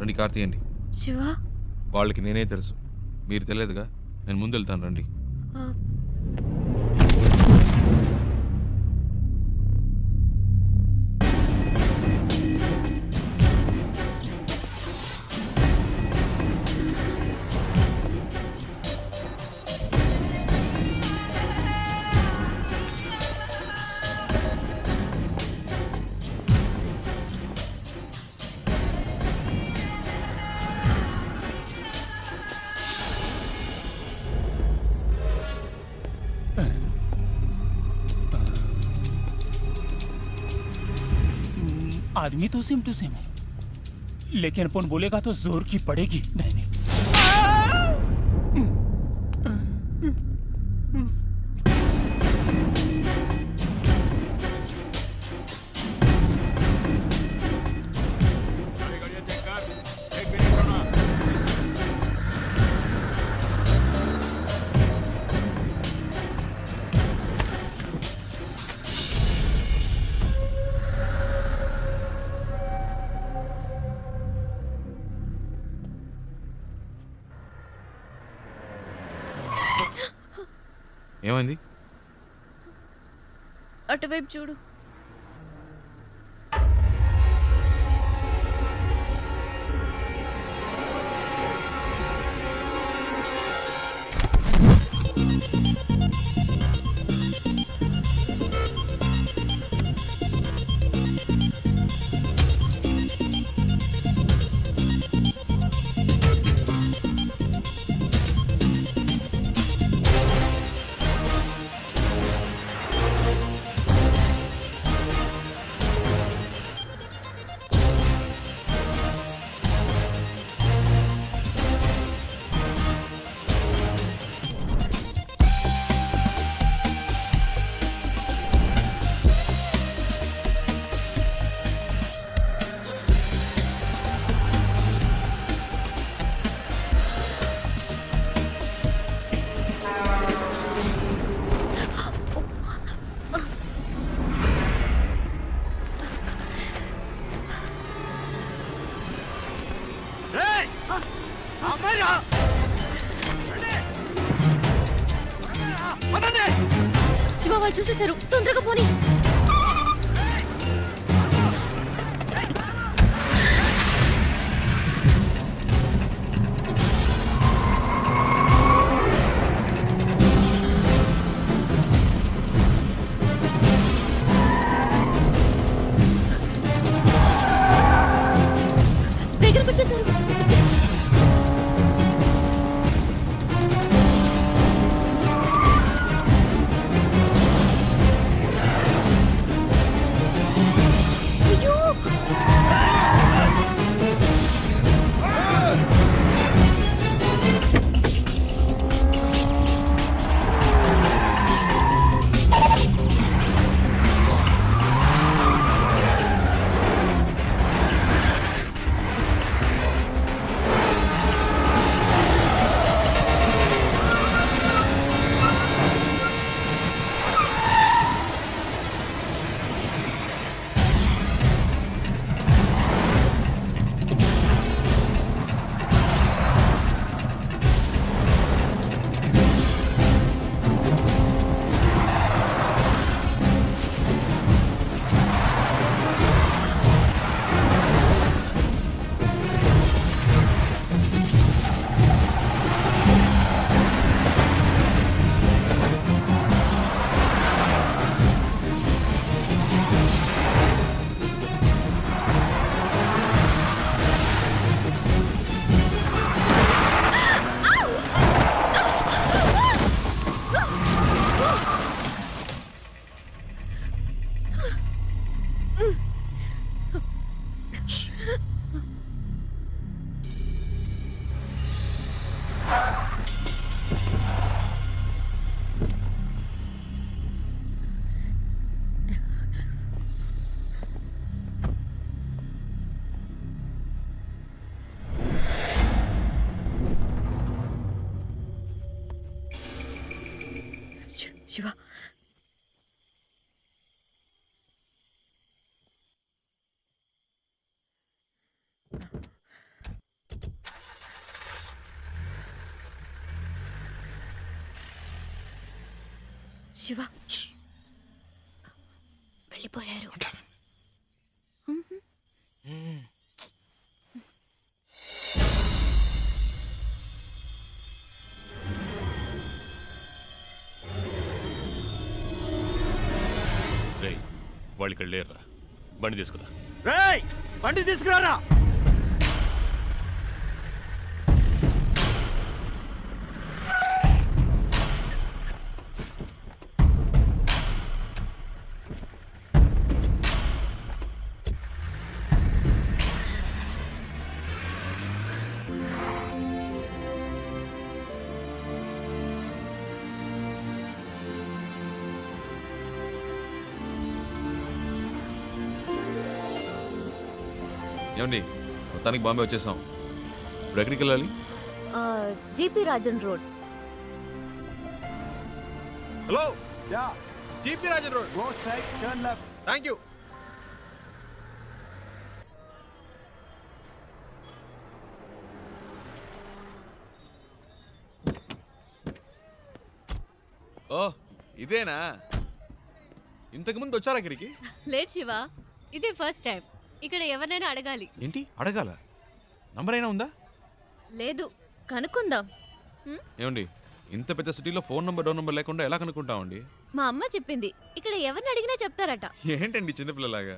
రండి కార్ తీయండి. శివ. వాళ్ళకి నేనే తెలుసు, మీరు తెలియదుగా. నేను ముందు వెళ్తాను, రండి. ఆ, आदमी तो सेम टू सेम है, लेकिन अपन बोलेगा तो जोर की पड़ेगी। नहीं नहीं। ఏమైంది? అటువైపు చూడు. శివ, వాళ్ళు చూసేశారు. తొందరగా పోనీ. దగ్గరకు వచ్చేసారు. అయ్యో, శివ, శివ వెళ్ళిపోయారు. రేయ్ వాళ్ళు ఇక్కడ లేరురా, బండి తీసుకురా. రేయ్ బండి తీసుకురారా. ఏమండి మొత్తానికి బాంబే వచ్చేసాం. ఇప్పుడు ఎక్కడికి వెళ్ళాలి? GP Rajan road. Hello, ya GP Rajan road. Go straight turn left. Thank you. ఓ ఇదేనా? ఇంతకుముందు వచ్చారా ఇక్కడికి? లేట్ శివ, ఇదే ఫస్ట్ టైం. ఇక్కడ ఎవరినైనా అడగాలి. ఏంటి అడగాల? నంబర్ అయినా ఉందా? లేదు, కనుక్కుందాం. ఏమండి ఇంత పెద్ద సిటీలో ఫోన్ నంబర్ డోర్ నంబర్ లేకుండా ఎలా కనుక్కుంటామండి? మా అమ్మ చెప్పింది ఇక్కడ ఎవరిని అడిగినా చెప్తారట. ఏంటండి చిన్నపిల్లలాగా?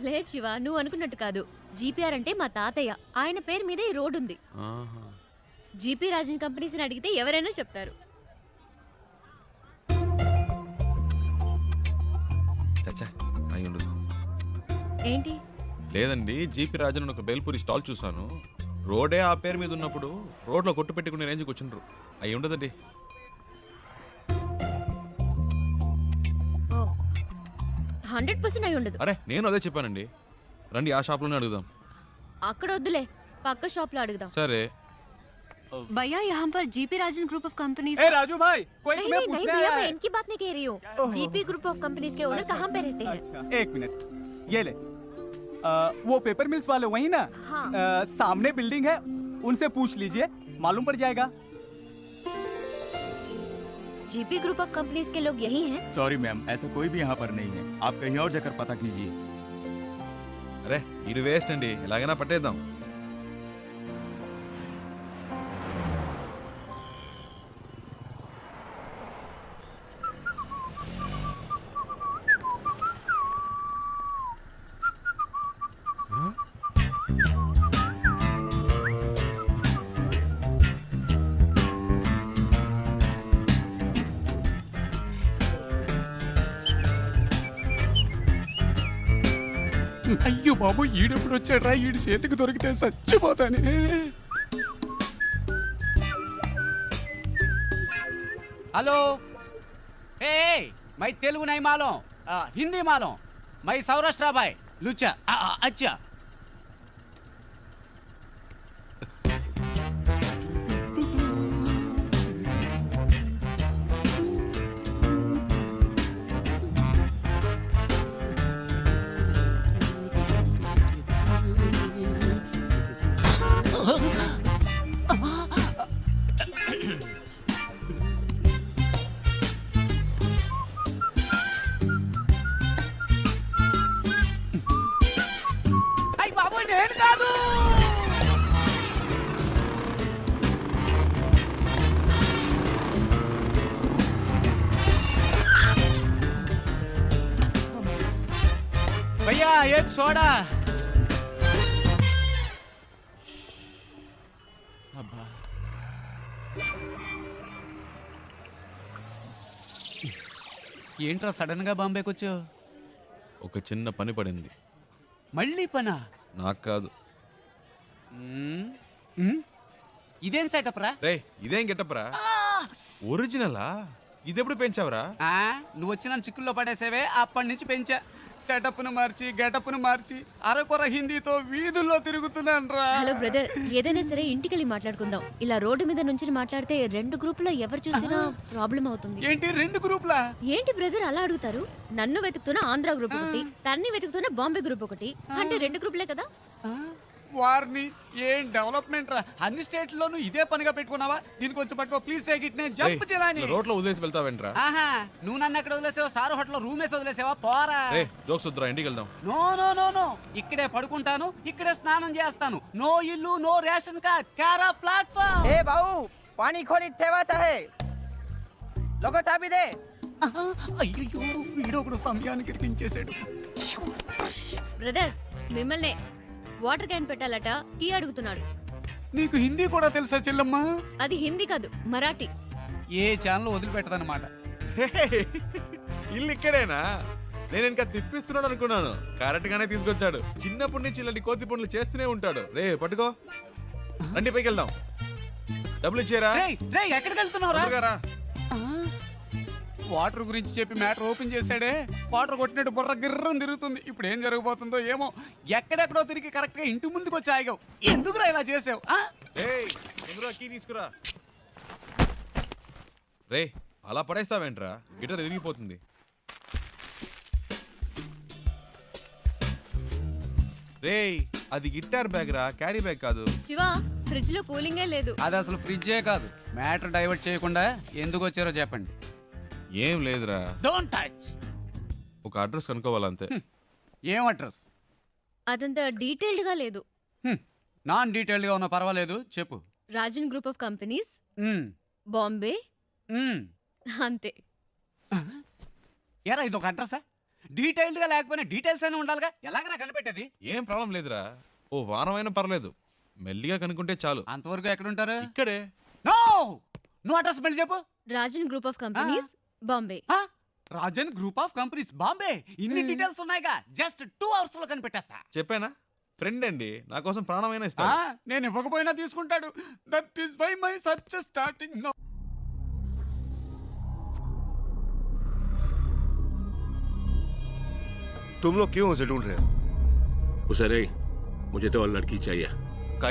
లేదు శివ, నువ్వు అనుకున్నట్టు కాదు. జీపీఆర్ అంటే మా తాతయ్య, ఆయన పేరు మీద ఈ రోడ్ ఉంది. ఆహా. జీపీ రాజన్ కంపెనీస్ని అడిగితే ఎవరైనా చెప్తారు. చచ్చా అయి ఉండదు. ఏంటి? లేదండి, జీపీ రాజన్ ఒక బేల్పూరి స్టాల్ చూసాను. రోడే ఆ పేరు మీద ఉన్నప్పుడు రోడ్లో కొట్టు పెట్టుకునే రేంజ్కి వచ్చిండ్రు. అయి ఉండదండి. ఓ 100% అయి ఉండదు. అరే నేను అదే చెప్పానండి. రండి ఆ షాప్లోనే అడుగుదాం. అక్కడ వద్దులే, పక్క షాప్ లో అడుగుదాం. సరే. भैया यहाँ पर GP Rajan group of companies. ए राजू भाई कोई नहीं तुम्हें नहीं नहीं पूछने भैया, आया मैं है। इनकी बात नहीं कह रही हूँ। जीपी ग्रुप ऑफ कंपनीज के ओनर कहाँ पे रहते हैं? अच्छा, एक मिनट ये ले। वो पेपर मिल्स वाले वही ना? हाँ। सामने बिल्डिंग है, उनसे पूछ लीजिए, मालूम पड़ जाएगा। जीपी ग्रुप ऑफ कंपनीज के लोग यही हैं? सॉरी मैम, ऐसा कोई भी यहाँ पर नहीं है। आप कहीं और जाकर पता कीजिए। అరే ఇది వేస్ట్ అండి, ఎలాగైనా పట్టేద్దాం. అయ్యో బాబు, ఈడెప్పుడు వచ్చాడ్రా? ఈడి చేతికి దొరికితే చచ్చిపోతానే. हेलो ए मैं तेलुगु नहीं मालूम, हिंदी मालूम। मैं सौराष्ट्र भाई लुच्चा। अच्छा బాబు నేను కాదు. भैया एक सोडा. ఏంట్రా సడన్ గా బాంబేకి వచ్చావు? ఒక చిన్న పని పడింది. మళ్ళీ పనా? నాకు కాదు. ఇదేం సెటప్ రా? రే ఇదేం గెటప్రా? ఒరిజినలా? ఇదెప్పుడు పెంచావురా? నువ్వు వచ్చి నన్ను చిక్కుల్లో పడేసేవే, అప్పటి నుంచి పెంచా. సెటప్ను మార్చి గెటప్ను మార్చి అరకొర హిందీతో వీధుల్లో తిరుగుతున్నాను రా. హలో బ్రదర్, ఏదైనా సరే ఇంటికెళ్ళి మాట్లాడుకుందాం. ఇలా రోడ్డు మీద నుంచి మాట్లాడితే రెండు గ్రూపులో ఎవరు చూసినా ప్రాబ్లం అవుతుంది. ఏంటి రెండు గ్రూపులా? ఏంటి బ్రదర్ అలా అడుగుతారు? నన్ను వెతుకుతున్న ఆంధ్ర గ్రూప్ ఒకటి, తన్ని వెతుకుతున్న బాంబే గ్రూప్ ఒకటి, అంటే రెండు గ్రూపులే కదా. వారిని ఏం డెవలప్మెంట్ రా, అన్ని స్టేట్లోనూ ఇదే పనిగా పెట్టుకున్నావా? దీనికి కొంచెం పట్టుకో ప్లీజ్ టేక్ ఇట్, నేను జంప్ చేయాలని. రోడ్లో వదిలేసి వెళ్తావేంట్రా? ఆహా, నువ్వు నన్ను ఎక్కడ వదిలేసావా? స్టార్ హోటల్ రూమ్ వేసి వదిలేసావా? పోరా. రే జోక్స్ వద్దురా, ఇంటికి వెళ్దాం. నో నో నో నో, ఇక్కడే పడుకుంటాను, ఇక్కడే స్నానం చేస్తాను. నో ఇల్లు, నో రేషన్ కార్డ్, కారా ప్లాట్ఫామ్. ए भाऊ पाणी खोलीत ठेवायचं आहे लोक चाबी दे అయ్యో, వీడొకడు సమయానికి ఇరికించేశాడు. బ్రదర్ మిమ్మల్నే వాటర్ క్యాన్ పెట్టాలట, టీ అడుగుతున్నాడు. నీకు హిందీ కూడా తెలుసా చెల్లమ్మ? అది హిందీ కాదు, మరాఠీ. ఏ ఛానల్ వదిలిపెట్టదన్నమాట. ఇల్లు ఇక్కడేనా? నేను ఇంకా తిప్పిస్తున్నాడు అనుకున్నాను. కరెక్ట్ గానే తీసుకొచ్చాడు. చిన్నప్పటి నుంచి ఇలాంటి కోతి పనులు చేస్తూనే ఉంటాడు. రే పట్టుకో, రండి పైకి వెళ్దాం. డబ్బులు ఇచ్చారా? రేయ్ రేయ్, ఎక్కడికి వెళ్తున్నావురా? రా. వాటర్ గురించి చెప్పి మ్యాటర్ ఓపెన్ చేశాడే, వాటర్ కొట్టినట్టు బుర్ర గిర్రం తిరుగుతుంది. ఇప్పుడు ఏం జరగబోతుందో ఏమో. ఎక్కడెక్కడో తిరిగి కరెక్ట్ గా ఇంటి ముందుకు వచ్చి ఆగావు. ఎందుకురా ఇలా చేసావు? ఏయ్, ముందురా కీ తీసుకురా. రే అలా పడేస్తావేంట్రా? గిటార్ విరిగిపోతుంది. రేయ్ అది గిటార్ బ్యాగ్ రా, క్యారీ బ్యాగ్ కాదు. శివ, ఫ్రిడ్జ్ లో కూలింగే లేదు. అది అసలు ఫ్రిడ్జే కాదు. మ్యాటర్ డైవర్ట్ చేయకుండా ఎందుకు వచ్చారో చెప్పండి. ఏం లేదురా, డోంట్ టచ్. ఒక అడ్రస్ కనుక్కోవాలంతే. ఏం అడ్రస్? అదంత డీటెయిల్డ్ గా లేదు. నాన్ డీటెయిల్డ్ గా ఉన్నా పర్వాలేదు, చెప్పు. రాజన్ గ్రూప్ ఆఫ్ కంపెనీస్, మ్మ్. బాంబే, మ్మ్. అంతే. ఏరా ఇది ఒక అడ్రసా? డీటెయిల్డ్ గా లేకపోయినా డీటెయిల్స్ అయినా ఉండాలిగా. ఎలాగరా కనిపెట్టేది? ఏం ప్రాబ్లం లేదురా, ఓ వారమైనా పర్లేదు, మెల్లిగా కనుక్కుంటే చాలు. అంతవరకు ఎక్కడ ఉంటారు? ఇక్కడే. నో, నువ్వు అడ్రస్ మళ్ళీ చెప్పు. Rajan group of companies, Bombay. Rajan group of companies, Bombay. ఇన్ని డీటెయిల్స్ ఉన్నాయిగా, జస్ట్ 2 hours లో కనిపెట్టేస్తా. చెప్పానా? ఫ్రెండ్ అండి, నా కోసం ప్రాణమైనా ఇస్తా. నేను ఇవ్వకపోయినా తీసుకుంటాడు. That is why my search starting now. तुम लोग क्यों उसे ढूंढ रहे हो? उसे रे मुझे तो और लड़की चाहिए